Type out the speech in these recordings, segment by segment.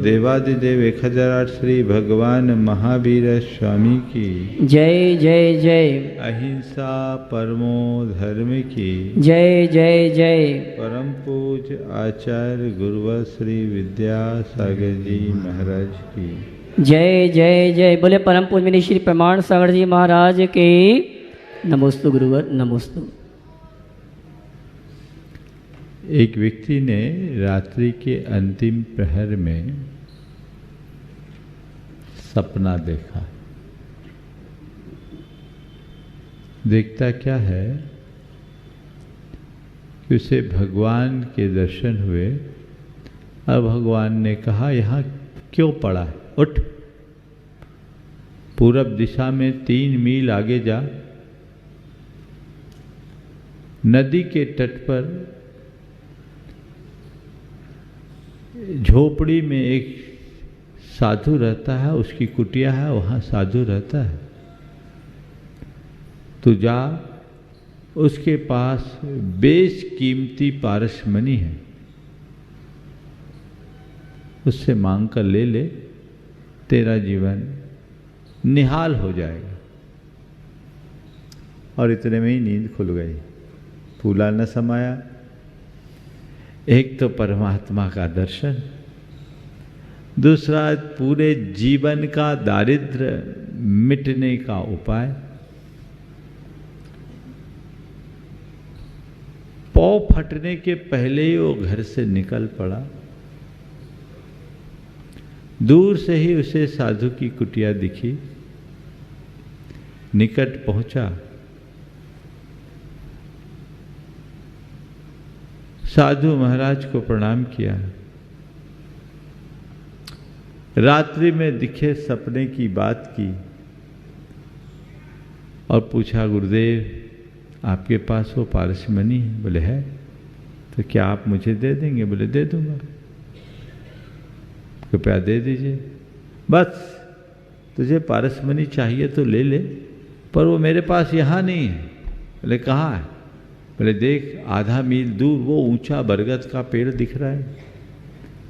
देवादिदेव 1008 श्री भगवान महावीर स्वामी की जय जय जय। अहिंसा परमो धर्म की जय जय जय। परम पूज्य आचार्य गुरुवर श्री विद्यासागर जी महाराज की जय जय जय। बोले परम पूज्य श्री प्रमाण सागर जी महाराज के नमोस्तु गुरुवर नमोस्तु। एक व्यक्ति ने रात्रि के अंतिम प्रहर में सपना देखा। देखता क्या है कि उसे भगवान के दर्शन हुए और भगवान ने कहा यहाँ क्यों पड़ा है, उठ, पूरब दिशा में 3 मील आगे जा, नदी के तट पर झोपड़ी में एक साधु रहता है, उसकी कुटिया है, वहाँ साधु रहता है। तो जा, उसके पास बेशकीमती पारसमणि है, उससे मांग कर ले ले, तेरा जीवन निहाल हो जाएगा। और इतने में ही नींद खुल गई, फूला न समाया। एक तो परमात्मा का दर्शन, दूसरा पूरे जीवन का दारिद्र्य मिटने का उपाय। पाँव फटने के पहले ही वो घर से निकल पड़ा। दूर से ही उसे साधु की कुटिया दिखी, निकट पहुंचा। साधु महाराज को प्रणाम किया। रात्रि में दिखे सपने की बात की और पूछा, गुरुदेव आपके पास वो पारसमणि है? बोले है। तो क्या आप मुझे दे देंगे? बोले दे दूंगा, कृपया दे दीजिए। बस तुझे पारसमणि चाहिए तो ले ले, पर वो मेरे पास यहाँ नहीं है। बोले कहाँ है? बोले देख, आधा मील दूर वो ऊंचा बरगद का पेड़ दिख रहा है,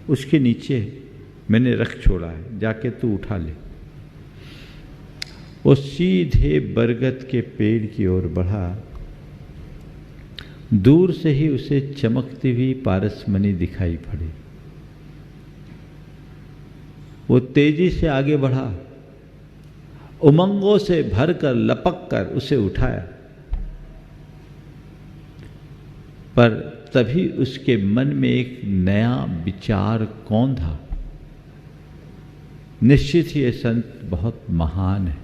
उसके नीचे मैंने रख छोड़ा है, जाके तू उठा ले। वो सीधे बरगद के पेड़ की ओर बढ़ा। दूर से ही उसे चमकती हुई पारसमणि दिखाई पड़ी। वो तेजी से आगे बढ़ा, उमंगों से भरकर लपक कर उसे उठाया, पर तभी उसके मन में एक नया विचार कौन था। निश्चित ही ये संत बहुत महान है,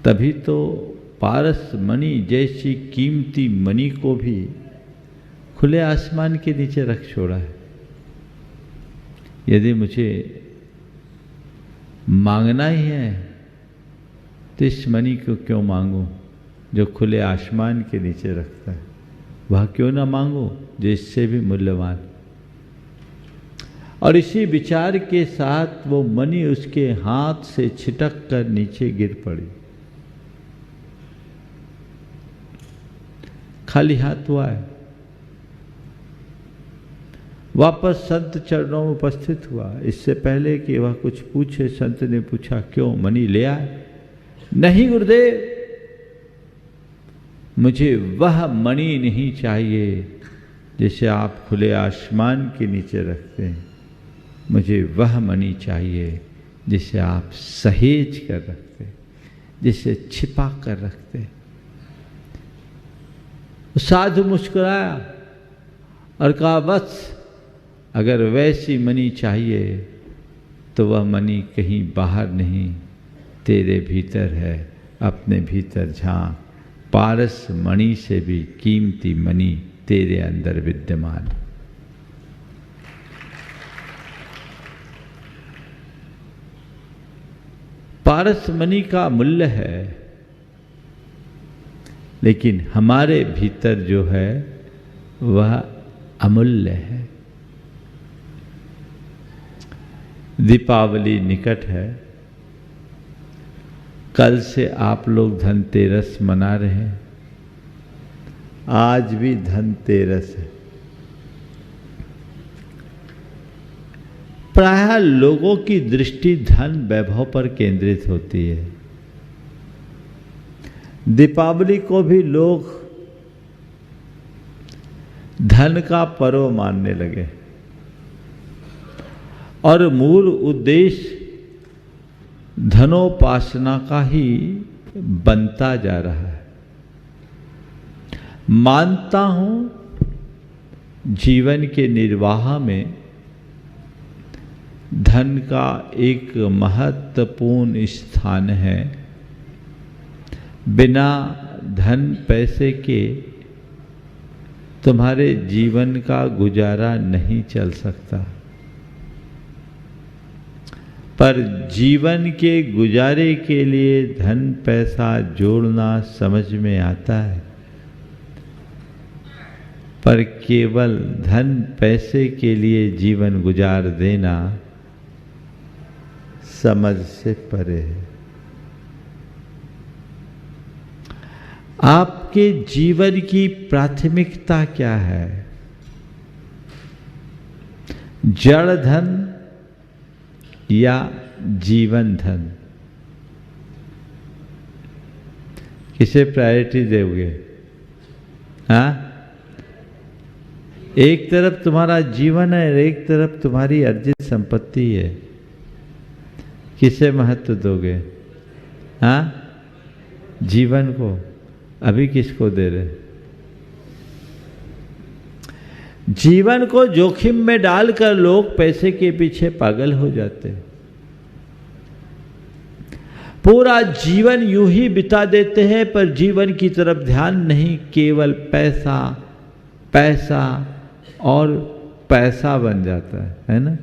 तभी तो पारस मणि जैसी कीमती मणि को भी खुले आसमान के नीचे रख छोड़ा है। यदि मुझे मांगना ही है तो इस मणि को क्यों मांगूं जो खुले आसमान के नीचे रखता है, वह क्यों ना मांगो जो इससे भी मूल्यवान। और इसी विचार के साथ वो मणि उसके हाथ से छिटक कर नीचे गिर पड़ी। खाली हाथ हुआ है, वापस संत चरणों में उपस्थित हुआ। इससे पहले कि वह कुछ पूछे, संत ने पूछा, क्यों मणि ले आए? नहीं गुरुदेव, मुझे वह मणि नहीं चाहिए जिसे आप खुले आसमान के नीचे रखते हैं। मुझे वह मणि चाहिए जिसे आप सहेज कर रखते, जिसे छिपा कर रखते। साधु मुस्कुराया और कहा, बस अगर वैसी मणि चाहिए तो वह मणि कहीं बाहर नहीं, तेरे भीतर है। अपने भीतर झांक, पारस मणि से भी कीमती मणि तेरे अंदर विद्यमान। पारस मणि का मूल्य है, लेकिन हमारे भीतर जो है वह अमूल्य है। दीपावली निकट है। कल से आप लोग धनतेरस मना रहे हैं। आज भी धनतेरस है। प्रायः लोगों की दृष्टि धन वैभव पर केंद्रित होती है। दीपावली को भी लोग धन का पर्व मानने लगे और मूल उद्देश्य धनोपासना का ही बनता जा रहा है। मानता हूं जीवन के निर्वाह में धन का एक महत्वपूर्ण स्थान है। बिना धन पैसे के तुम्हारे जीवन का गुजारा नहीं चल सकता, पर जीवन के गुजारे के लिए धन पैसा जोड़ना समझ में आता है, पर केवल धन पैसे के लिए जीवन गुजार देना समझ से परे है। आपके जीवन की प्राथमिकता क्या है? जड़ धन या जीवन धन? किसे प्रायोरिटी दोगे? हाँ, एक तरफ तुम्हारा जीवन है, एक तरफ तुम्हारी अर्जित संपत्ति है। किसे महत्व दोगे? हाँ, जीवन को। अभी किसको दे रहे? जीवन को जोखिम में डालकर लोग पैसे के पीछे पागल हो जाते हैं। पूरा जीवन यूं ही बिता देते हैं, पर जीवन की तरफ ध्यान नहीं, केवल पैसा पैसा और पैसा बन जाता है ना?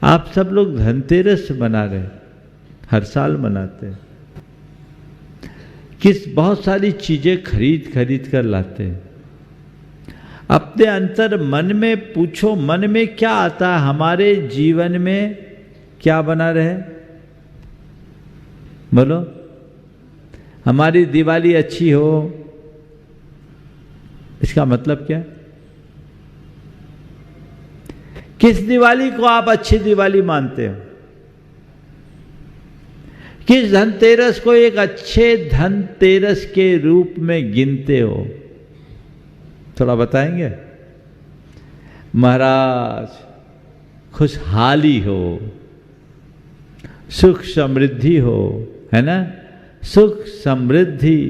आप सब लोग धनतेरस मना रहे, हर साल मनाते हैं। बहुत सारी चीजें खरीद खरीद कर लाते हैं। अपने अंतर मन में पूछो, मन में क्या आता है? हमारे जीवन में क्या बना रहे? बोलो। हमारी दिवाली अच्छी हो, इसका मतलब क्या? किस दिवाली को आप अच्छी दिवाली मानते हो? किस धनतेरस को एक अच्छे धनतेरस के रूप में गिनते हो? थोड़ा बताएंगे? महाराज, खुशहाली हो, सुख समृद्धि हो, है ना? सुख समृद्धि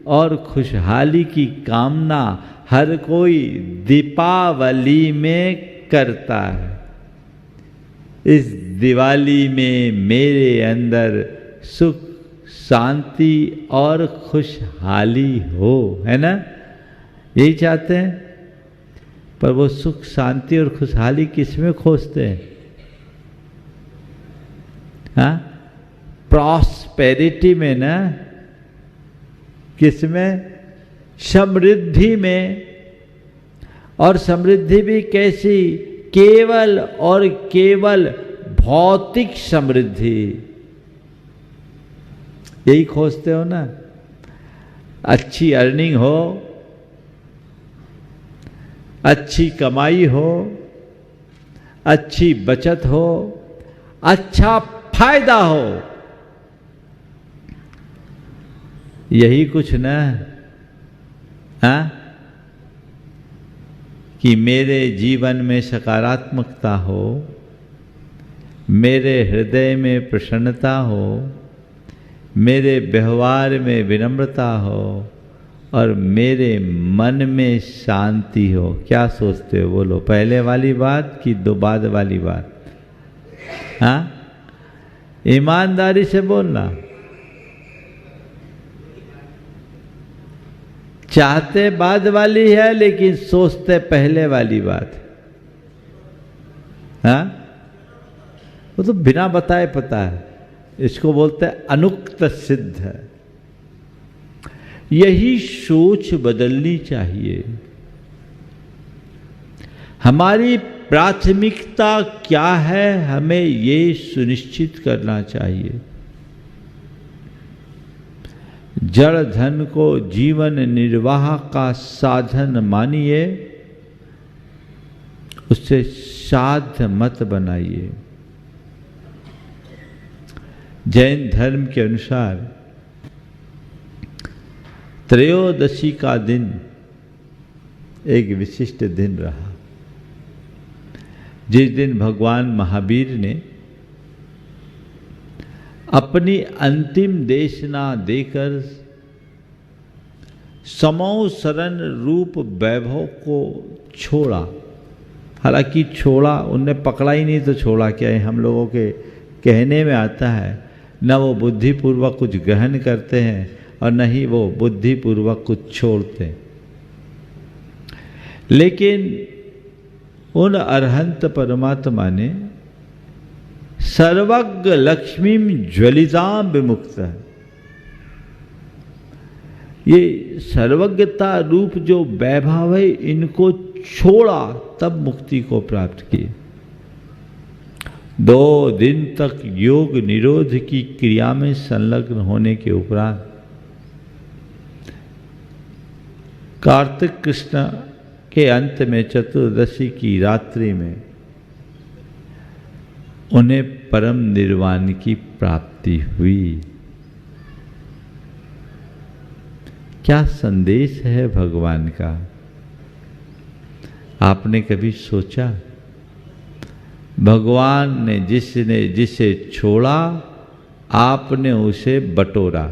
और खुशहाली की कामना हर कोई दीपावली में करता है। इस दिवाली में मेरे अंदर सुख शांति और खुशहाली हो, है ना? यही चाहते हैं। पर वो सुख शांति और खुशहाली किसमें खोजते हैं? हाँ, प्रॉस्पेरिटी में ना, किसमें? समृद्धि में। और समृद्धि भी कैसी? केवल और केवल भौतिक समृद्धि। यही खोजते हो ना? अच्छी अर्निंग हो, अच्छी कमाई हो, अच्छी बचत हो, अच्छा फायदा हो, यही कुछ ना? हाँ, कि मेरे जीवन में सकारात्मकता हो, मेरे हृदय में प्रसन्नता हो, मेरे व्यवहार में विनम्रता हो और मेरे मन में शांति हो। क्या सोचते हो? बोलो, पहले वाली बात कि दो बाद वाली बात? हाँ, ईमानदारी से बोलना। चाहते बाद वाली है लेकिन सोचते पहले वाली बात। हाँ, वो तो बिना बताए पता है। इसको बोलते हैं अनुक्त सिद्ध। यही सोच बदलनी चाहिए। हमारी प्राथमिकता क्या है, हमें ये सुनिश्चित करना चाहिए। जड़ धन को जीवन निर्वाह का साधन मानिए, उससे साध्य मत बनाइए। जैन धर्म के अनुसार त्रयोदशी का दिन एक विशिष्ट दिन रहा, जिस दिन भगवान महावीर ने अपनी अंतिम देशना देकर समौ शरण रूप वैभव को छोड़ा। हालांकि छोड़ा, उनने पकड़ा ही नहीं तो छोड़ा क्या है? हम लोगों के कहने में आता है, न वो बुद्धिपूर्वक कुछ ग्रहण करते हैं और न ही वो बुद्धिपूर्वक कुछ छोड़ते। लेकिन उन अरहंत परमात्मा ने सर्वज्ञ लक्ष्मीम ज्वलिताम विमुक्त है, ये सर्वज्ञता रूप जो वैभव है, इनको छोड़ा तब मुक्ति को प्राप्त किए। 2 दिन तक योग निरोध की क्रिया में संलग्न होने के उपरांत कार्तिक कृष्ण के अंत में चतुर्दशी की रात्रि में उन्हें परम निर्वाण की प्राप्ति हुई। क्या संदेश है भगवान का? आपने कभी सोचा? भगवान ने जिसे छोड़ा, आपने उसे बटोरा।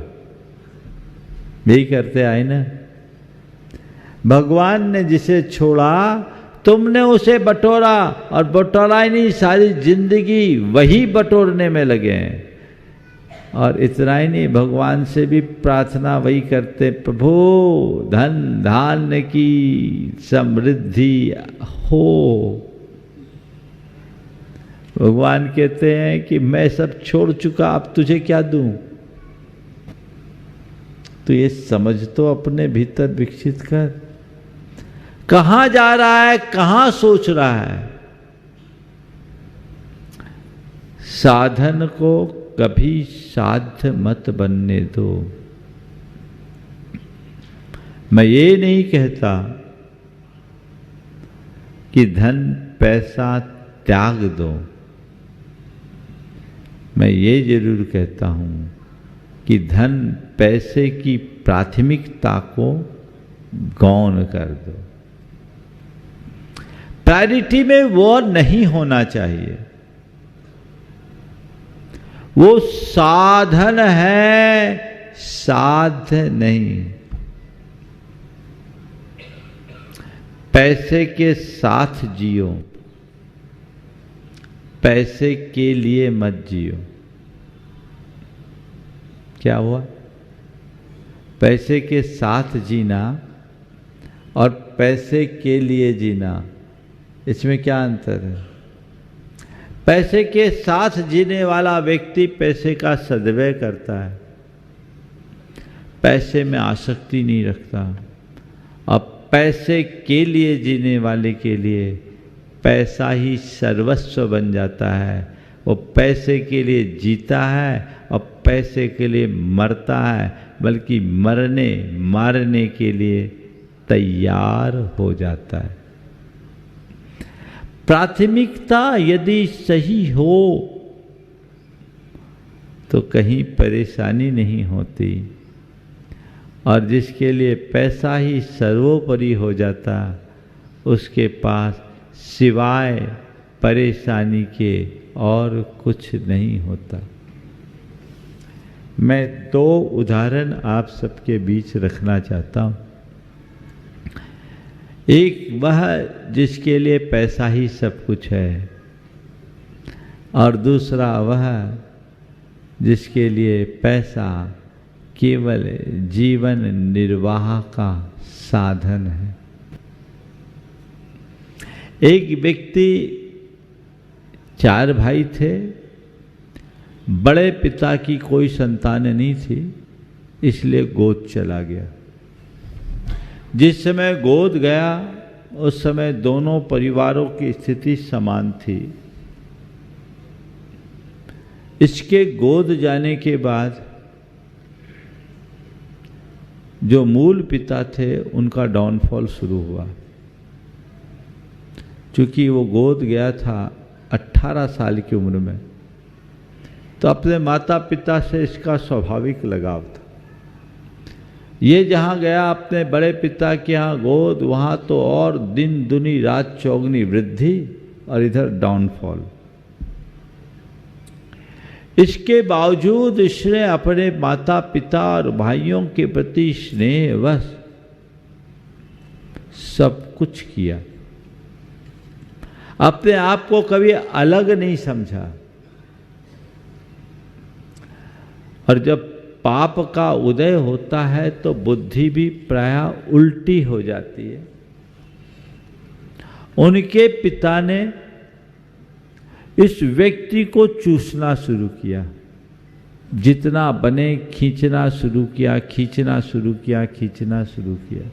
यही करते आए ना? भगवान ने जिसे छोड़ा, तुमने उसे बटोरा, और बटोरा ही नहीं, सारी जिंदगी वही बटोरने में लगे हैं। और इतना ही नहीं, भगवान से भी प्रार्थना वही करते, प्रभु धन धान्य की समृद्धि हो। भगवान कहते हैं कि मैं सब छोड़ चुका, अब तुझे क्या दूं? तो ये समझ तो अपने भीतर विकसित कर। कहां जा रहा है, कहां सोच रहा है? साधन को कभी साध्य मत बनने दो। मैं ये नहीं कहता कि धन पैसा त्याग दो। मैं ये जरूर कहता हूं कि धन पैसे की प्राथमिकता को गौण कर दो। प्रायोरिटी में वो नहीं होना चाहिए। वो साधन है, साध्य नहीं। पैसे के साथ जियो, पैसे के लिए मत जियो। क्या हुआ? पैसे के साथ जीना और पैसे के लिए जीना, इसमें क्या अंतर है? पैसे के साथ जीने वाला व्यक्ति पैसे का सदव्यय करता है, पैसे में आसक्ति नहीं रखता। अब पैसे के लिए जीने वाले के लिए पैसा ही सर्वस्व बन जाता है। वो पैसे के लिए जीता है और पैसे के लिए मरता है, बल्कि मरने मारने के लिए तैयार हो जाता है। प्राथमिकता यदि सही हो तो कहीं परेशानी नहीं होती, और जिसके लिए पैसा ही सर्वोपरि हो जाता उसके पास सिवाय परेशानी के और कुछ नहीं होता। मैं दो उदाहरण आप सबके बीच रखना चाहता हूँ। एक वह जिसके लिए पैसा ही सब कुछ है, और दूसरा वह जिसके लिए पैसा केवल जीवन निर्वाह का साधन है। एक व्यक्ति, 4 भाई थे, बड़े पिता की कोई संतान नहीं थी, इसलिए गोद चला गया। जिस समय गोद गया उस समय दोनों परिवारों की स्थिति समान थी। इसके गोद जाने के बाद जो मूल पिता थे उनका डाउनफॉल शुरू हुआ। क्योंकि वो गोद गया था 18 साल की उम्र में, तो अपने माता पिता से इसका स्वाभाविक लगाव था। ये जहाँ गया अपने बड़े पिता के यहाँ गोद, वहाँ तो और दिन दुनी रात चौगनी वृद्धि, और इधर डाउनफॉल। इसके बावजूद इसने अपने माता पिता और भाइयों के प्रति स्नेहवश सब कुछ किया। अपने आप को कभी अलग नहीं समझा। और जब पाप का उदय होता है तो बुद्धि भी प्रायः उल्टी हो जाती है। उनके पिता ने इस व्यक्ति को चूसना शुरू किया। जितना बने खींचना शुरू किया, खींचना शुरू किया, खींचना शुरू किया।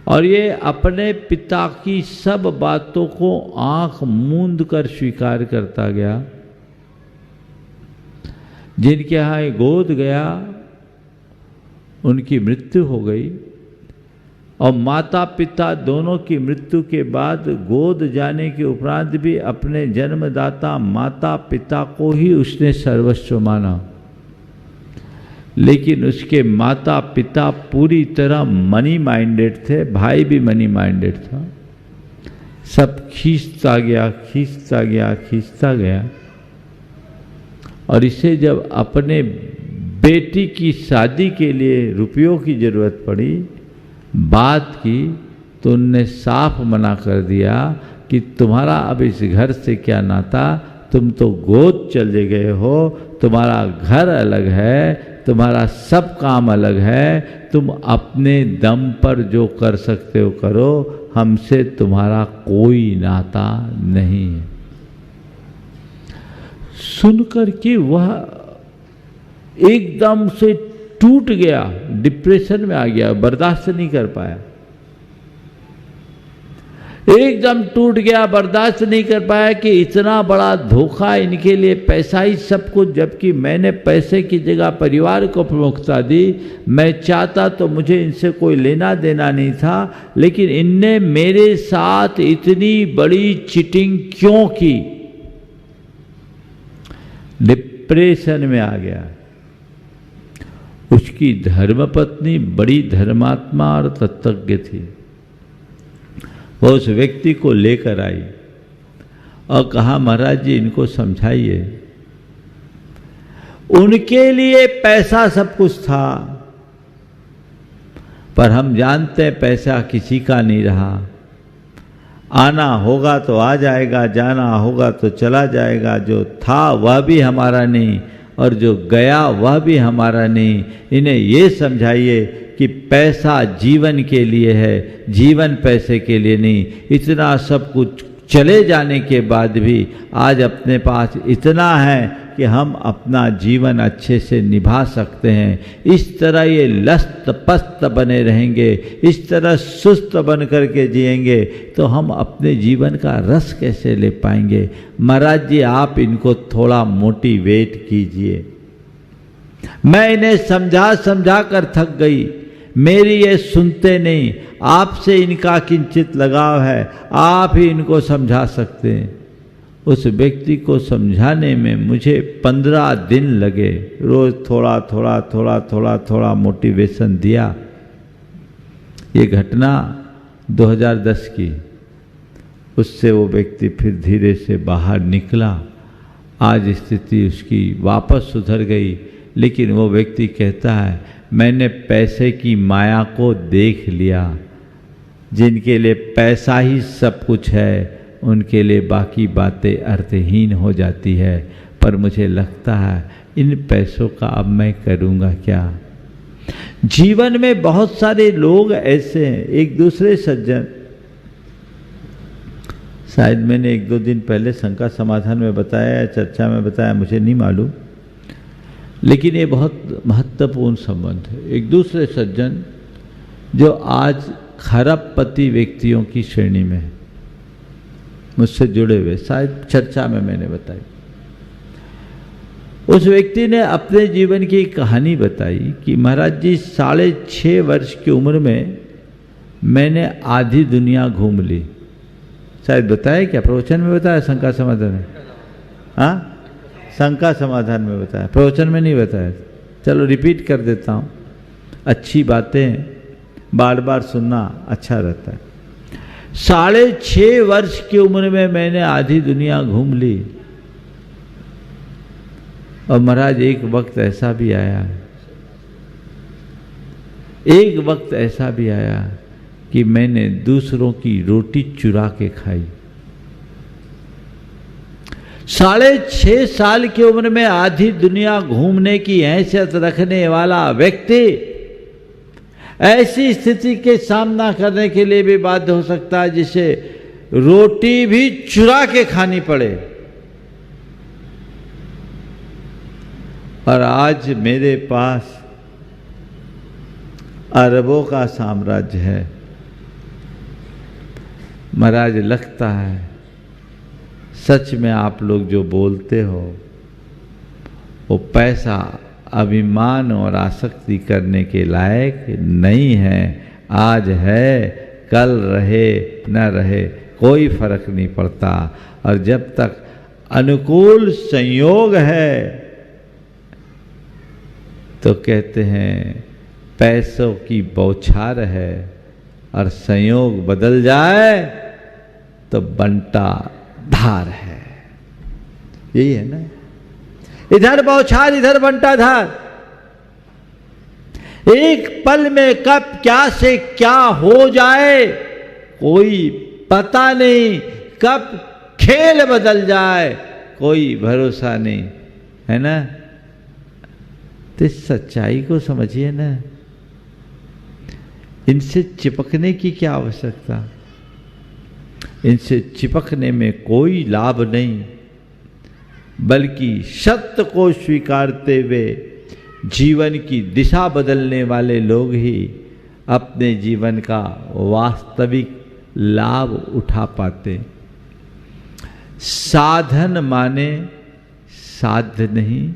और ये अपने पिता की सब बातों को आंख मूंद कर स्वीकार करता गया। जिनके यहाँ गोद गया उनकी मृत्यु हो गई, और माता पिता दोनों की मृत्यु के बाद गोद जाने के उपरांत भी अपने जन्मदाता माता पिता को ही उसने सर्वस्व माना। लेकिन उसके माता पिता पूरी तरह मनी माइंडेड थे, भाई भी मनी माइंडेड था। सब खींचता गया, खींचता गया, खींचता गया। और इसे जब अपने बेटी की शादी के लिए रुपयों की जरूरत पड़ी, बात की, तो उनने साफ मना कर दिया कि तुम्हारा अब इस घर से क्या नाता, तुम तो गोद चले गए हो, तुम्हारा घर अलग है, तुम्हारा सब काम अलग है, तुम अपने दम पर जो कर सकते हो करो, हमसे तुम्हारा कोई नाता नहीं है। सुनकर के वह एकदम से टूट गया, डिप्रेशन में आ गया, बर्दाश्त नहीं कर पाया। एकदम टूट गया, बर्दाश्त नहीं कर पाया कि इतना बड़ा धोखा, इनके लिए पैसा ही सब कुछ, जबकि मैंने पैसे की जगह परिवार को प्रमुखता दी। मैं चाहता तो मुझे इनसे कोई लेना देना नहीं था, लेकिन इनने मेरे साथ इतनी बड़ी चीटिंग क्यों की? डिप्रेशन में आ गया। उसकी धर्मपत्नी बड़ी धर्मात्मा और तत्वज्ञ थी। वो उस व्यक्ति को लेकर आई और कहा, महाराज जी इनको समझाइए। उनके लिए पैसा सब कुछ था, पर हम जानते हैं पैसा किसी का नहीं रहा। आना होगा तो आ जाएगा, जाना होगा तो चला जाएगा। जो था वह भी हमारा नहीं और जो गया वह भी हमारा नहीं। इन्हें ये समझाइए कि पैसा जीवन के लिए है, जीवन पैसे के लिए नहीं। इतना सब कुछ चले जाने के बाद भी आज अपने पास इतना है कि हम अपना जीवन अच्छे से निभा सकते हैं। इस तरह ये लस्त पस्त बने रहेंगे, इस तरह सुस्त बन करके जिएंगे तो हम अपने जीवन का रस कैसे ले पाएंगे। महाराज जी आप इनको थोड़ा मोटिवेट कीजिए। मैं इन्हें समझा समझा कर थक गई, मेरी ये सुनते नहीं। आपसे इनका किंचित लगाव है, आप ही इनको समझा सकते हैं। उस व्यक्ति को समझाने में मुझे 15 दिन लगे। रोज थोड़ा थोड़ा थोड़ा थोड़ा थोड़ा मोटिवेशन दिया। ये घटना 2010 की। उससे वो व्यक्ति फिर धीरे से बाहर निकला। आज स्थिति उसकी वापस सुधर गई। लेकिन वो व्यक्ति कहता है, मैंने पैसे की माया को देख लिया। जिनके लिए पैसा ही सब कुछ है उनके लिए बाकी बातें अर्थहीन हो जाती है। पर मुझे लगता है इन पैसों का अब मैं करूँगा क्या। जीवन में बहुत सारे लोग ऐसे हैं। एक दूसरे सज्जन, शायद मैंने 1-2 दिन पहले शंका समाधान में बताया, चर्चा में बताया, मुझे नहीं मालूम, लेकिन ये बहुत महत्वपूर्ण संबंध है। एक दूसरे सज्जन जो आज खरबपति व्यक्तियों की श्रेणी में है, मुझसे जुड़े हुए, शायद चर्चा में मैंने बताई। उस व्यक्ति ने अपने जीवन की एक कहानी बताई कि महाराज जी 6.5 वर्ष की उम्र में मैंने आधी दुनिया घूम ली। शायद बताया क्या, प्रवचन में बताया, शंका समाधान में? हाँ, शंका समाधान में बताया, प्रवचन में नहीं बताया। चलो रिपीट कर देता हूँ। अच्छी बातें बार बार सुनना अच्छा रहता है। 6.5 वर्ष की उम्र में मैंने आधी दुनिया घूम ली। और महाराज एक वक्त ऐसा भी आया, एक वक्त ऐसा भी आया कि मैंने दूसरों की रोटी चुरा के खाई। 6.5 साल की उम्र में आधी दुनिया घूमने की हैसियत रखने वाला व्यक्ति ऐसी स्थिति के सामना करने के लिए भी बाध्य हो सकता है जिसे रोटी भी चुरा के खानी पड़े। और आज मेरे पास अरबों का साम्राज्य है। महाराज लगता है सच में आप लोग जो बोलते हो वो पैसा अभिमान और आसक्ति करने के लायक नहीं है। आज है, कल रहे न रहे कोई फर्क नहीं पड़ता। और जब तक अनुकूल संयोग है तो कहते हैं पैसों की बौछार है, और संयोग बदल जाए तो बंटा धार है। यही है ना, इधर बौछार इधर बंटा धार। एक पल में कब क्या से क्या हो जाए कोई पता नहीं, कब खेल बदल जाए कोई भरोसा नहीं, है ना। तो इस सच्चाई को समझिए ना। इनसे चिपकने की क्या आवश्यकता, इनसे चिपकने में कोई लाभ नहीं, बल्कि सत्य को स्वीकारते हुए जीवन की दिशा बदलने वाले लोग ही अपने जीवन का वास्तविक लाभ उठा पाते। साधन माने साध्य नहीं,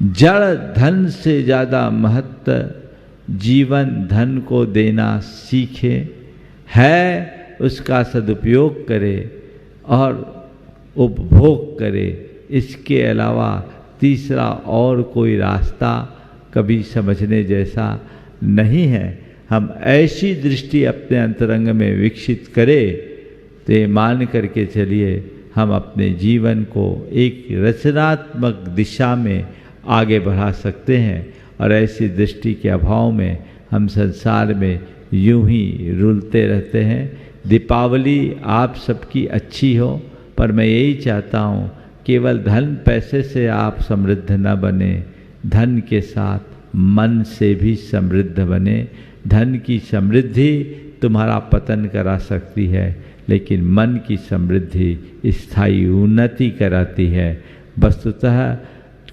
जड़ धन से ज़्यादा महत्व जीवन धन को देना सीखे, है उसका सदुपयोग करे और उपभोग करे। इसके अलावा तीसरा और कोई रास्ता कभी समझने जैसा नहीं है। हम ऐसी दृष्टि अपने अंतरंग में विकसित करें तो ये मान करके चलिए हम अपने जीवन को एक रचनात्मक दिशा में आगे बढ़ा सकते हैं। और ऐसी दृष्टि के अभाव में हम संसार में यूं ही रुलते रहते हैं। दीपावली आप सबकी अच्छी हो, पर मैं यही चाहता हूँ केवल धन पैसे से आप समृद्ध न बने, धन के साथ मन से भी समृद्ध बने। धन की समृद्धि तुम्हारा पतन करा सकती है, लेकिन मन की समृद्धि स्थायी उन्नति कराती है। वस्तुतः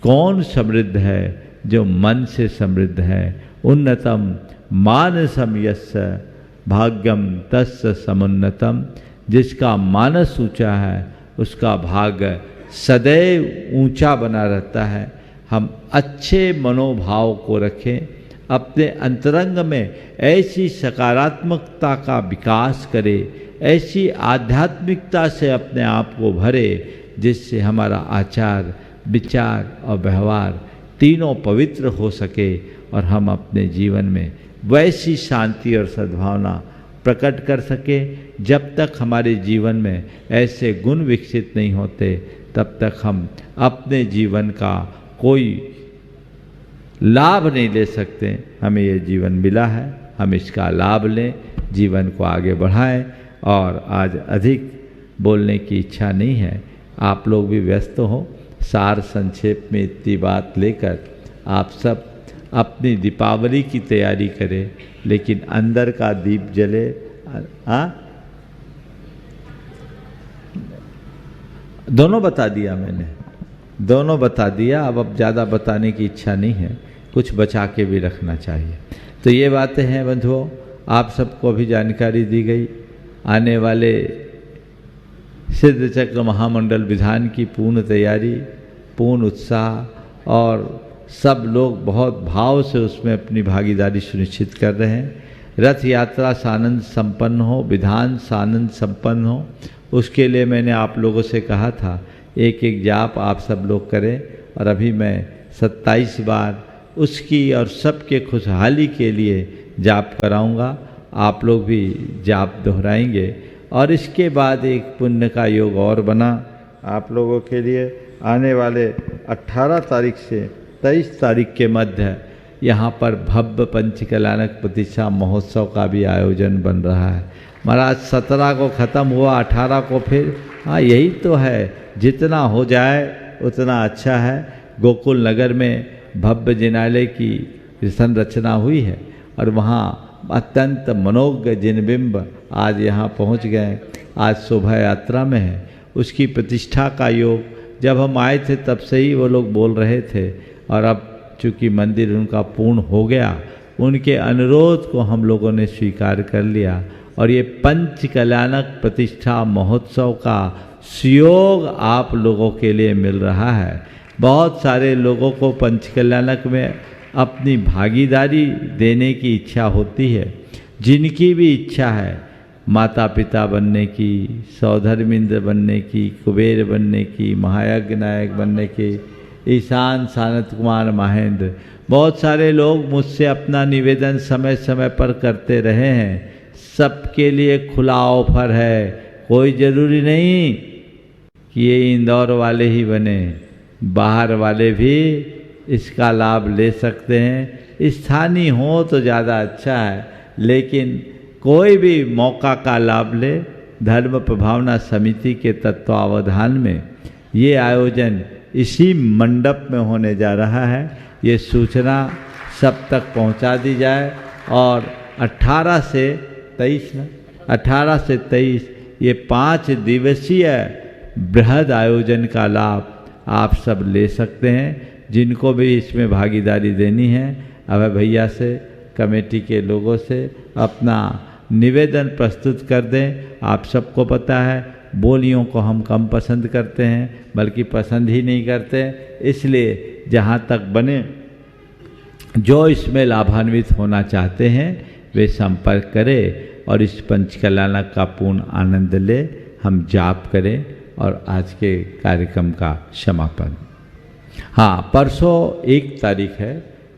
कौन समृद्ध है? जो मन से समृद्ध है। उन्नतम मानसम यस्य भाग्यम तस्य समुन्नतम। जिसका मानस ऊंचा है उसका भाग्य सदैव ऊंचा बना रहता है। हम अच्छे मनोभाव को रखें, अपने अंतरंग में ऐसी सकारात्मकता का विकास करें, ऐसी आध्यात्मिकता से अपने आप को भरे जिससे हमारा आचार विचार और व्यवहार तीनों पवित्र हो सके और हम अपने जीवन में वैसी शांति और सद्भावना प्रकट कर सके। जब तक हमारे जीवन में ऐसे गुण विकसित नहीं होते तब तक हम अपने जीवन का कोई लाभ नहीं ले सकते। हमें ये जीवन मिला है, हम इसका लाभ लें, जीवन को आगे बढ़ाएं। और आज अधिक बोलने की इच्छा नहीं है, आप लोग भी व्यस्त हो। सार संक्षेप में इतनी बात लेकर आप सब अपनी दीपावली की तैयारी करें, लेकिन अंदर का दीप जले। दोनों बता दिया मैंने, दोनों बता दिया। अब ज़्यादा बताने की इच्छा नहीं है, कुछ बचा के भी रखना चाहिए। तो ये बातें हैं बंधुओं, आप सबको अभी जानकारी दी गई। आने वाले सिद्ध चक्र महामंडल विधान की पूर्ण तैयारी, पूर्ण उत्साह और सब लोग बहुत भाव से उसमें अपनी भागीदारी सुनिश्चित कर रहे हैं। रथ यात्रा सानंद संपन्न हो, विधान सानंद संपन्न हो, उसके लिए मैंने आप लोगों से कहा था एक एक जाप आप सब लोग करें। और अभी मैं 27 बार उसकी और सबके खुशहाली के लिए जाप कराऊंगा। आप लोग भी जाप दोहराएंगे। और इसके बाद एक पुण्य का योग और बना आप लोगों के लिए। आने वाले 18 तारीख से 23 तारीख के मध्य यहाँ पर भव्य पंचकल्याणक प्रतिष्ठा महोत्सव का भी आयोजन बन रहा है। महाराज 17 को ख़त्म हुआ, 18 को फिर। हाँ, यही तो है, जितना हो जाए उतना अच्छा है। गोकुल नगर में भव्य जिनालय की संरचना हुई है और वहाँ अत्यंत मनोज्ञ जिनबिंब आज यहाँ पहुँच गए। आज शोभा यात्रा में है, उसकी प्रतिष्ठा का योग जब हम आए थे तब से ही वो लोग बोल रहे थे। और अब चूँकि मंदिर उनका पूर्ण हो गया, उनके अनुरोध को हम लोगों ने स्वीकार कर लिया और ये पंच कल्याणक प्रतिष्ठा महोत्सव का सुयोग आप लोगों के लिए मिल रहा है। बहुत सारे लोगों को पंच कल्याणक में अपनी भागीदारी देने की इच्छा होती है। जिनकी भी इच्छा है माता पिता बनने की, सौधर्मिंद्र बनने की, कुबेर बनने की, महायज्ञ नायक बनने की, ईशान सानत कुमार महेंद्र, बहुत सारे लोग मुझसे अपना निवेदन समय समय पर करते रहे हैं। सबके लिए खुला ऑफर है, कोई ज़रूरी नहीं कि ये इंदौर वाले ही बने, बाहर वाले भी इसका लाभ ले सकते हैं। स्थानीय हो तो ज़्यादा अच्छा है, लेकिन कोई भी मौका का लाभ ले। धर्म प्रभावना समिति के तत्वावधान में ये आयोजन इसी मंडप में होने जा रहा है। ये सूचना सब तक पहुंचा दी जाए। और 18 से 23 ये 5 दिवसीय बृहद आयोजन का लाभ आप सब ले सकते हैं। जिनको भी इसमें भागीदारी देनी है, अभय भैया से, कमेटी के लोगों से अपना निवेदन प्रस्तुत कर दें। आप सबको पता है बोलियों को हम कम पसंद करते हैं, बल्कि पसंद ही नहीं करते। इसलिए जहाँ तक बने जो इसमें लाभान्वित होना चाहते हैं वे संपर्क करें और इस पंचकल्याणक का पूर्ण आनंद ले। हम जाप करें और आज के कार्यक्रम का समापन। हाँ, परसों 1 तारीख है,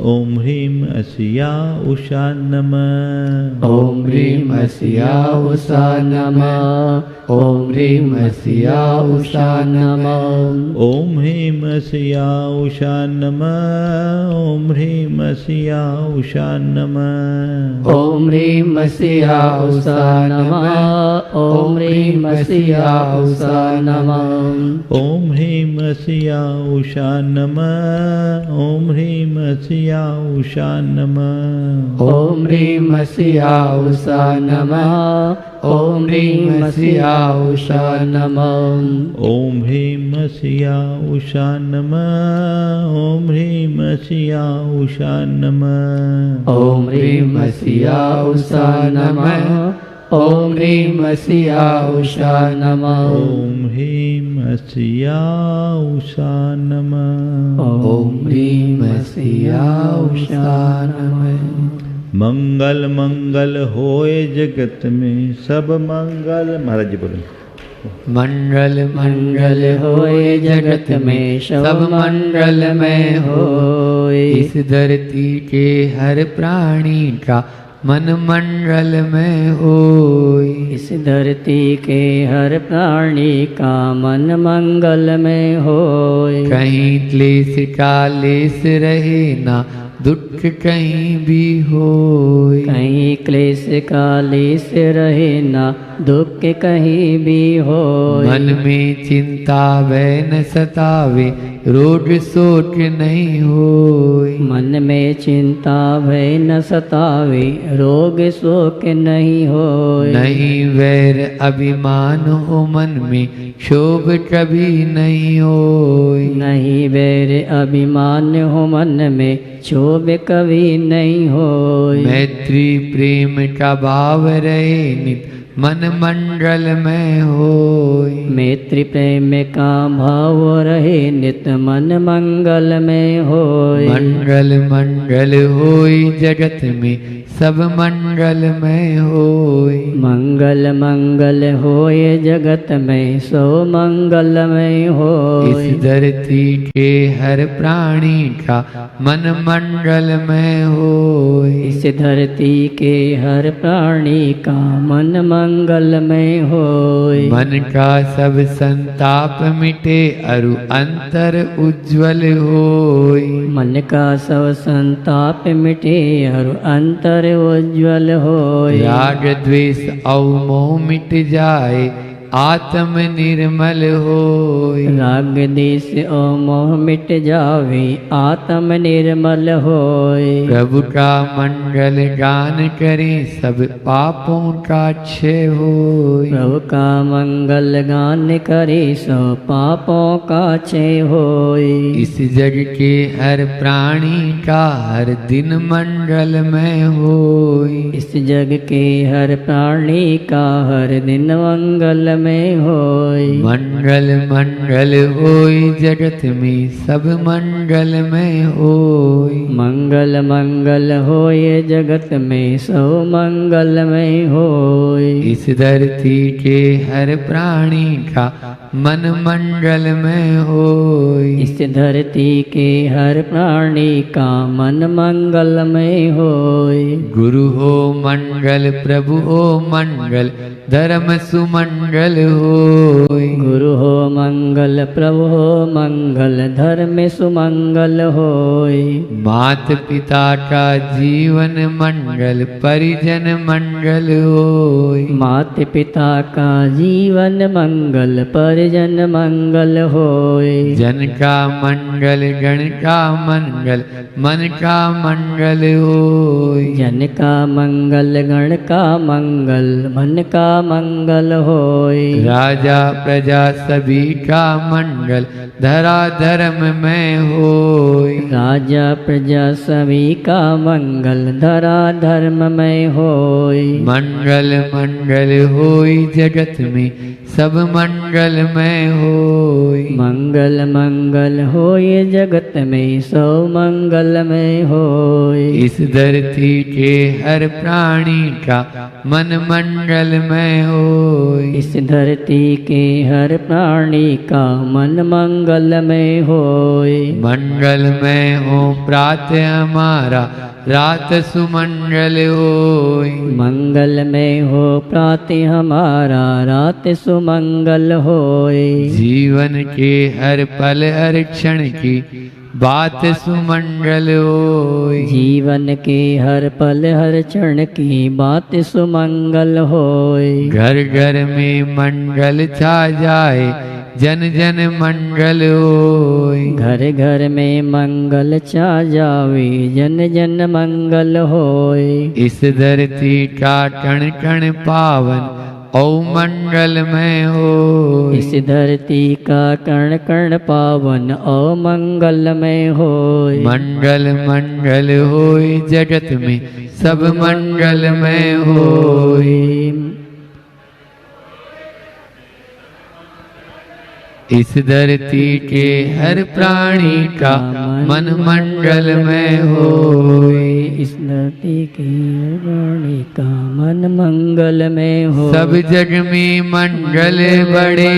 ओम ह्रीं अस्या उषा नमः। ओम ह्रीं अस्या उषा नमः। ओम ह्रीं अस्या उषा नमः। ओम ह्रीं अस्या उषा नमः। ओम ह्रीं अस्या उषा नमः। ओम ह्रीं अस्या उषा नमः। ओम ह्रीं अस्या उषा नमः। ओम ह्रीं अस्या उषा नमः। ओम ह्रीं अस्या उषा नमः। ओम ह्रीं अस्या उषा नमः। ओम ह्रीं अस्या उषा नमः। ओम ह्रीं अस्या उषा नमः। ओम ह्रीं अस्या उषा नमः। ओम ह्रीं अस्या उषा नमः। ओम ह्रीं अस्या उषा नमः। ओम ह्रीं अस्या उषा नमः। ओम ह्रीं अस्या उषा नमः। मंगल मंगल होए जगत में सब मंगल। महाराज जी बोलो। मंगल मंगल होए जगत में सब मंगल में होए। इस धरती के हर प्राणी का मन मंगल में होए। इस धरती के हर प्राणी का मन मंगल में होए। कहीं क्लेश का लेस रहे ना दुख कहीं भी होए। कहीं क्लेश का लेस रहे ना दुख कहीं भी होए। मन में चिंता वै न सतावे रोग शोक नहीं होए। मन में चिंता भय न सतावे रोग शोक नहीं होए। नहीं वैर अभिमान हो मन में क्षोभ कभी नहीं होए। नहीं वैर अभिमान हो मन में क्षोभ कभी नहीं होए। मैत्री प्रेम का भाव रहे नित मन मंगल में होए। मैत्री प्रेम का भाव रहे नित मन मंगल में होए। मंगल मंगल होई जगत में सब मंगल में होए। मंगल मंगल होए जगत में सो मंगल में होए। इस धरती के हर प्राणी का मन मंगल में होए। इस धरती के हर प्राणी का मन मंगल में होए। मन का सब संताप मिटे अरु अंतर उज्ज्वल होए। मन का सब संताप मिटे और अंतर उज्ज्वल होए। राग द्वेष और मोह मिट जाए आत्म निर्मल होए। राग देश और मोह मिट जावे आत्म निर्मल होए। प्रभु का मंगल गान करें सब पापों का क्षय होए। प्रभु का मंगल गान करे सो पापों का क्षय होए। इस जग के हर प्राणी का हर दिन मंगल में होए। इस जग के हर प्राणी का हर दिन मंगल में होए। मंगल मंगल होए जगत में सब मंगल में होए। मंगल मंगल होए जगत में सो मंगल में होए। इस धरती के हर प्राणी का मन मंगल में होए। इस धरती के हर प्राणी का मन मंगल में होए। गुरु हो मंगल प्रभु हो मंगल धर्म सुमंगल होए। गुरु हो मंगल प्रभु हो मंगल धर्म सुमंगल होए। मात पिता का जीवन मंगल परिजन मंगल होए। मात पिता का जीवन मंगल परिजन मंगल होए। जन का मंगल गण का मंगल मन का मंगल होए। जन का मंगल गण का मंगल मन का मंगल होए। राजा प्रजा सभी का मंगल धरा धर्म में होए। राजा प्रजा सभी का मंगल धरा धर्म में होए। मंगल मंगल होई जगत में सब मंगल में होए। मंगल मंगल होए जगत में सो मंगल में होए। इस धरती के हर प्राणी का मन मंगल में होए। इस धरती के हर प्राणी का मन मंगलमय होए। मंगलमय हो प्रातः हमारा, रात सुमंगल होय। मंगलमय हो प्रातः हमारा, रात सुमंगल होए। जीवन के हर पल हर क्षण की बात सुमंगल होय। जीवन के हर पल हर क्षण की बात सुमंगल होए। घर घर में मंगल छा जाए, जन जन मंगल होय। घर घर में मंगल छा जावे, जन जन मंगल होए। इस धरती का कण कण पावन ओ मंगलमय होय। इस धरती का कण कण पावन ओ मंगलमय होय। मंगल मंगल होय जगत में सब मंगलमय होय। इस धरती के हर प्राणी का मन मंगलमय होय। इस धरती के हर प्राणी का मन मंगलमय हो। सब जग में मंगल बड़े,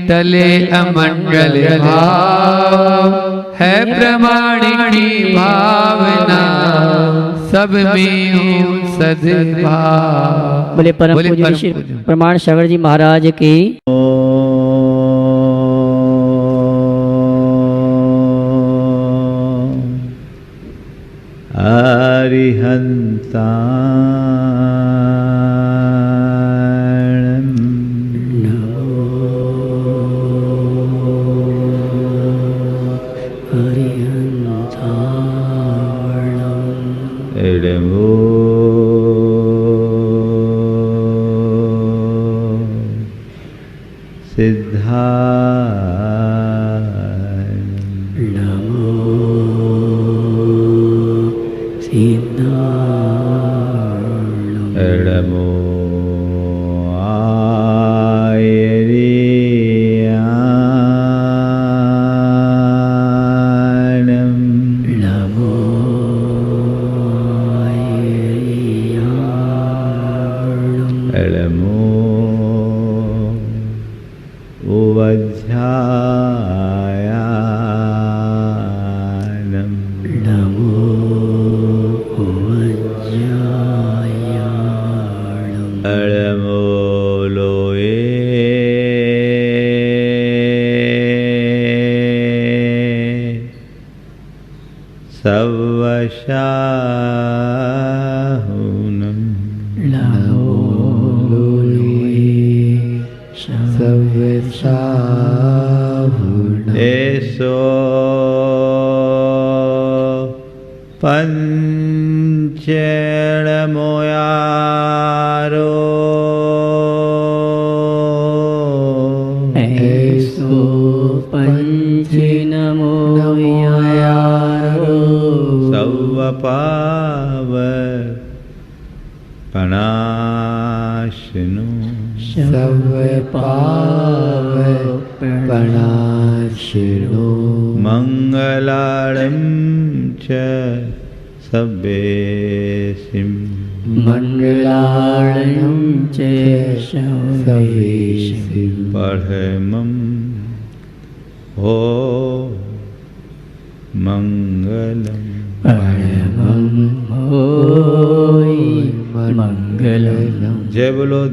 तले अमंगल भाव है। प्रमाणिक भावना सब में हो सद्भाव। बोले परम पूज्य श्री प्रमाण सागर जी महाराज की। अरिहंता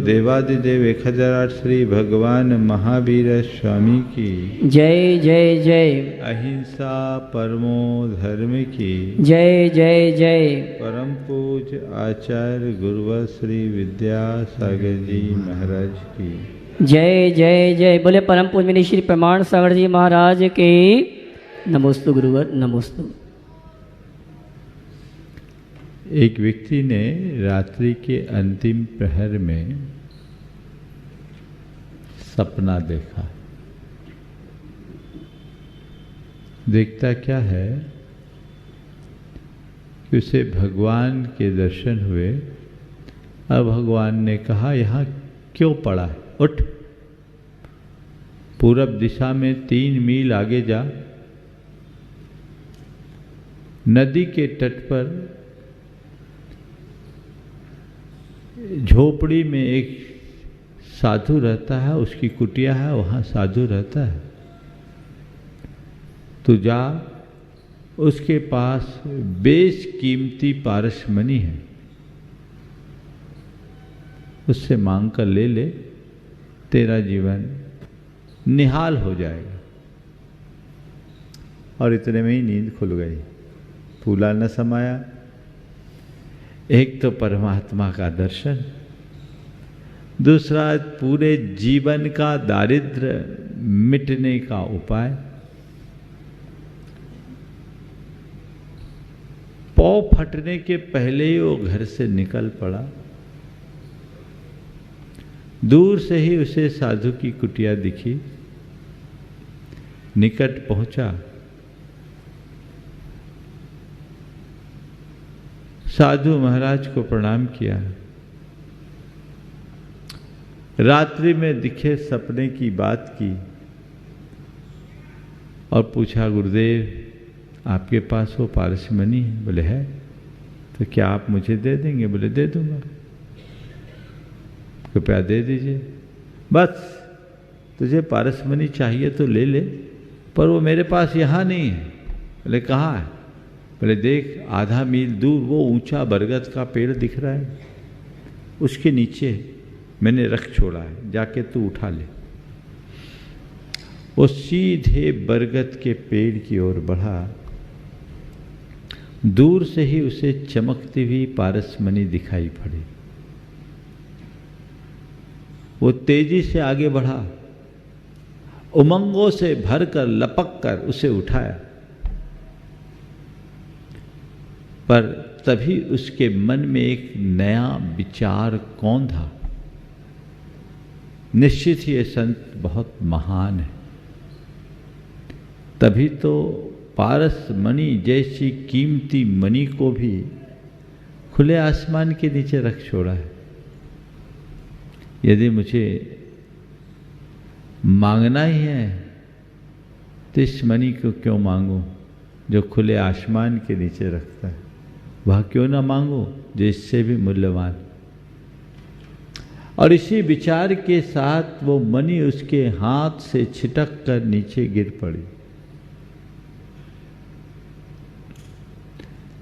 देवादिदेव 1008 श्री भगवान महावीर स्वामी की जय जय जय। अहिंसा परमो धर्म की जय जय जय। परम पूज्य आचार्य गुरुवर श्री विद्यासागर जी महाराज की जय जय जय। बोले परम पूज्य श्री प्रमाण सागर जी महाराज के नमोस्तु गुरुवर नमोस्तु। एक व्यक्ति ने रात्रि के अंतिम प्रहर में सपना देखा। देखता क्या है कि उसे भगवान के दर्शन हुए और भगवान ने कहा यहाँ क्यों पड़ा है, उठ, पूरब दिशा में 3 मील आगे जा, नदी के तट पर झोपड़ी में एक साधु रहता है, उसकी कुटिया है, वहाँ साधु रहता है। तू जा, उसके पास बेशकीमती पारसमणि है, उससे मांग कर ले ले, तेरा जीवन निहाल हो जाएगा। और इतने में ही नींद खुल गई, फूला न समाया। एक तो परमात्मा का दर्शन, दूसरा पूरे जीवन का दारिद्र्य मिटने का उपाय। पाँव फटने के पहले ही वो घर से निकल पड़ा। दूर से ही उसे साधु की कुटिया दिखी, निकट पहुंचा। साधु महाराज को प्रणाम किया। रात्रि में दिखे सपने की बात की और पूछा, गुरुदेव आपके पास वो पारसमणि है? बोले है। तो क्या आप मुझे दे देंगे? बोले दे दूंगा, कृपया दे दीजिए। बस तुझे पारसमणि चाहिए तो ले ले, पर वो मेरे पास यहाँ नहीं है। बोले कहाँ है? बोले देख, आधा मील दूर वो ऊंचा बरगद का पेड़ दिख रहा है, उसके नीचे मैंने रख छोड़ा है, जाके तू उठा ले। वो सीधे बरगद के पेड़ की ओर बढ़ा। दूर से ही उसे चमकती हुई पारसमणि दिखाई पड़ी। वो तेजी से आगे बढ़ा, उमंगों से भरकर लपक कर उसे उठाया, पर तभी उसके मन में एक नया विचार कौन था। निश्चित ही ये संत बहुत महान है, तभी तो पारसमणि जैसी कीमती मणि को भी खुले आसमान के नीचे रख छोड़ा है। यदि मुझे मांगना ही है तो इस मणि को क्यों मांगूं जो खुले आसमान के नीचे रखता है? वह क्यों ना मांगो जो इससे भी मूल्यवान। और इसी विचार के साथ वो मणि उसके हाथ से छिटक कर नीचे गिर पड़ी।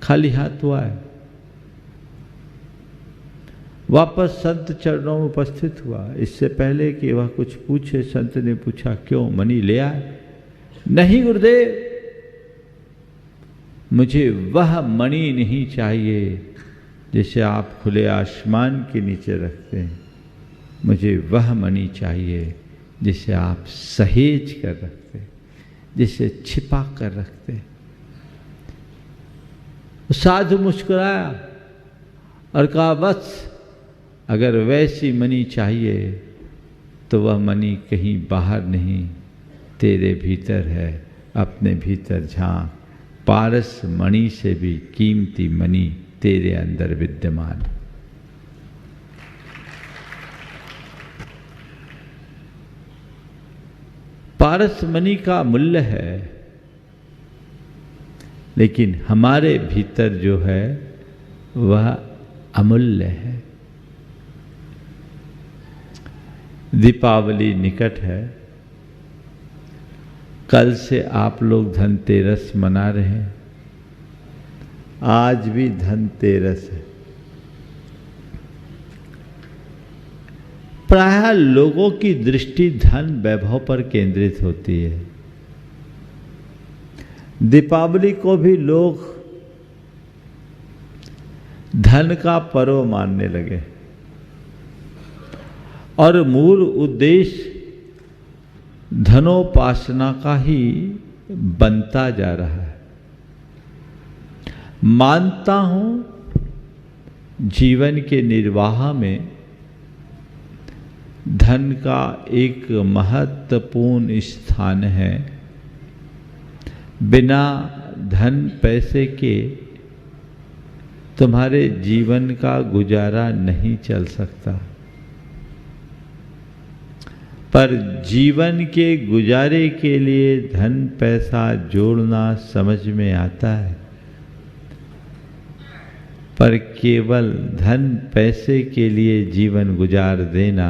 खाली हाथ हुआ है। वापस संत चरणों में उपस्थित हुआ। इससे पहले कि वह कुछ पूछे, संत ने पूछा, क्यों मणि ले आए? नहीं गुरुदेव, मुझे वह मणि नहीं चाहिए जिसे आप खुले आसमान के नीचे रखते हैं। मुझे वह मणि चाहिए जिसे आप सहेज कर रखते हैं, जिसे छिपा कर रखते हैं। साधु मुस्कुराया और कहा, बस अगर वैसी मणि चाहिए तो वह मणि कहीं बाहर नहीं, तेरे भीतर है। अपने भीतर झांक, पारसमणि से भी कीमती मणि तेरे अंदर विद्यमान। पारसमणि का मूल्य है, लेकिन हमारे भीतर जो है वह अमूल्य है। दीपावली निकट है। कल से आप लोग धनतेरस मना रहे हैं। आज भी धनतेरस है। प्रायः लोगों की दृष्टि धन वैभव पर केंद्रित होती है। दीपावली को भी लोग धन का पर्व मानने लगे और मूल उद्देश्य धनोपासना का ही बनता जा रहा है। मानता हूं जीवन के निर्वाह में धन का एक महत्वपूर्ण स्थान है। बिना धन पैसे के तुम्हारे जीवन का गुजारा नहीं चल सकता, पर जीवन के गुजारे के लिए धन पैसा जोड़ना समझ में आता है, पर केवल धन पैसे के लिए जीवन गुजार देना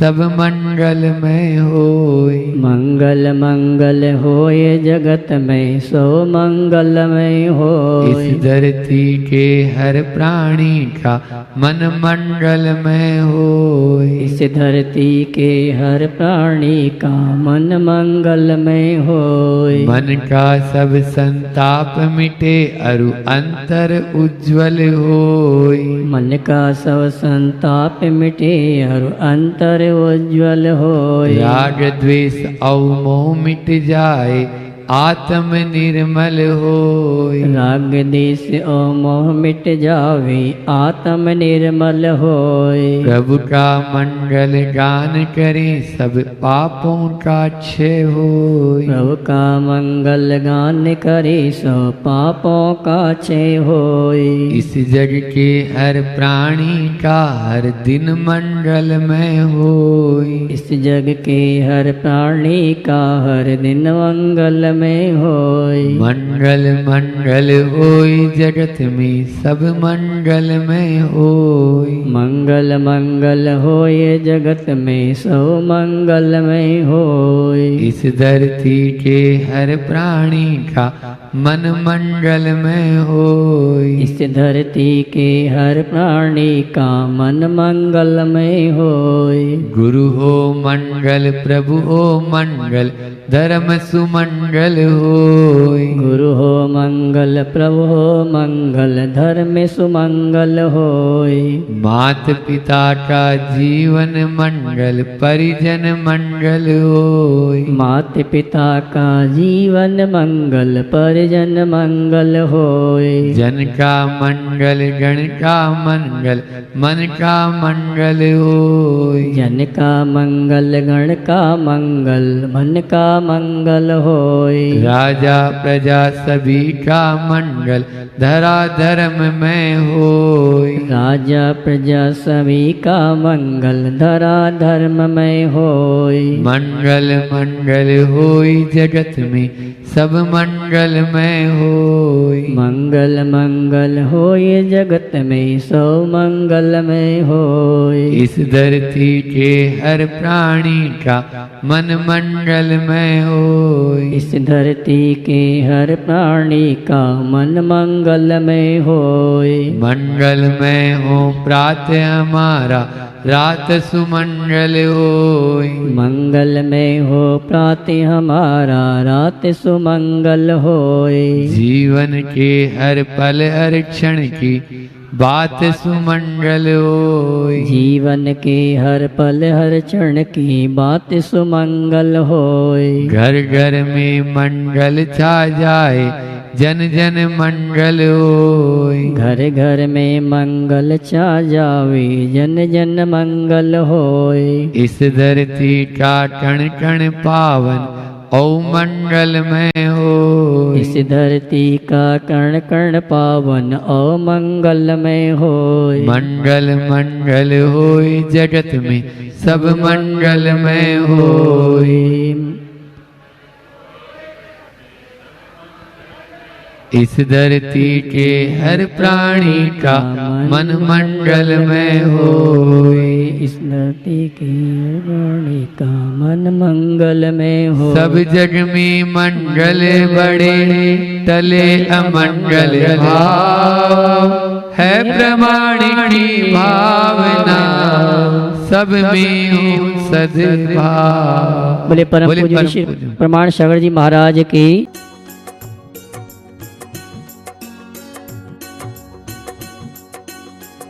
सब मंगलमय होय। मंगल मंगल होय जगत में सो मंगलमय होय। इस धरती के हर प्राणी का मन मंगलमय होय। इस धरती के हर प्राणी का मन मंगलमय होय। मन का सब संताप मिटे अरु अंतर उज्ज्वल होय। मन का सब संताप मिटे और अंतर उज्ज्वल होय। राग द्वेष और मोह मिट जाए आत्म निर्मल होय। राग देश और मोह मिट जावे आत्म निर्मल होय। प्रभु का मंगल गान करें सब पापों का क्षय होय। प्रभु का मंगल गान करे सो पापों का क्षय होय। इस जग के हर प्राणी का हर दिन मंगलमय होय। इस जग के हर प्राणी का हर दिन मंगल में होय। मंगल मंगल होय जगत में सब मंगलमय होय। मंगल मंगल होय जगत में सो मंगलमय होय। इस धरती के हर प्राणी का मन मंगलमय होय। इस धरती के हर प्राणी का मन मंगलमय होय। गुरु हो मंगल प्रभु हो मंगल धर्म सुमंगल होय। गुरु हो मंगल प्रभु हो मंगल धर्म सुमंगल होय। मात पिता का जीवन मंगल परिजन मंगल होय। मात पिता का जीवन मंगल परिजन मंगल होय। जन का मंगल गण का मंगल मन का मंगल होय। जन का मंगल गण का मंगल मन का मंगल होय। राजा प्रजा सभी का मंगल धरा धर्म में होय। राजा प्रजा सभी का मंगल धरा धर्म में होय। मंगल मंगल होय जगत में सब मंगलमय होय। मंगल मंगल होय जगत में सो मंगलमय होय। इस धरती के हर प्राणी का मन मंगलमय होय। इस धरती के हर प्राणी का मन मंगलमय होय। मंगलमय हो प्रातः हमारा रात सुमंगल होय। मंगल में हो प्रातः हमारा रात सुमंगल होय। जीवन के हर पल हर क्षण की बात सुमंगल होय। जीवन के हर पल हर क्षण की बात सुमंगल होय। घर घर में मंगल छा जाए जन जन मंगल होय। घर घर में मंगल छा जावे जन जन मंगल होय। इस धरती का कण कण पावन ओ मंगलमय होय। इस धरती का कण कण पावन ओ मंगलमय होय। मंगल मंगल होय जगत में सब मंगलमय होय। इस धरती के हर प्राणी का मन मंगलमय होय। इस धरती के हर प्राणी का मन मंगलमय हो। सब जग में मंगल बड़े टले अमंगल भाव है प्रमाणिक भावना सब में हो सद्भाव। बोले परम पूज्य श्री प्रमाण सागर जी महाराज की